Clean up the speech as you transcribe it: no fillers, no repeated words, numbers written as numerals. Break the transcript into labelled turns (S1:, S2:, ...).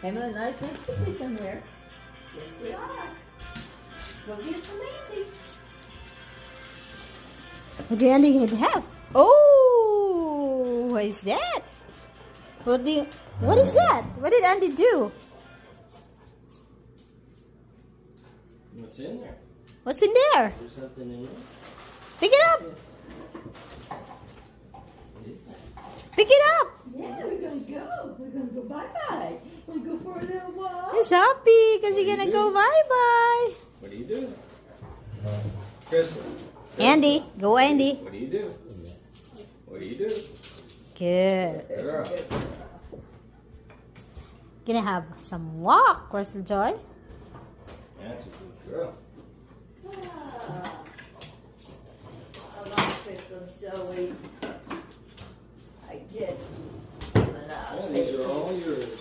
S1: Emma and I went quickly somewhere. Yes, we are. Go get some Andy.
S2: What do Andy have? Oh, what is that? What is that? What did Andy do?
S3: What's in there?
S2: What's in there?
S3: There's something in there.
S2: Pick it up.
S3: What is that?
S2: Pick it up.
S1: Yeah, we're gonna go. We're gonna go bye-bye. We'll go for a little walk.
S2: He's happy because
S3: What
S2: you're
S3: do
S2: gonna
S3: you
S2: go
S3: do?
S2: bye-bye.
S3: What do you do? Krystal.
S2: Andy, go Andy.
S3: What do you do? What do you do?
S2: Good.
S3: Girl.
S2: Gonna have some walk, Krystale Joy.
S3: That's a good girl.
S1: Ah, I love Krystale Joy. I guess.
S3: Yeah, these are all yours.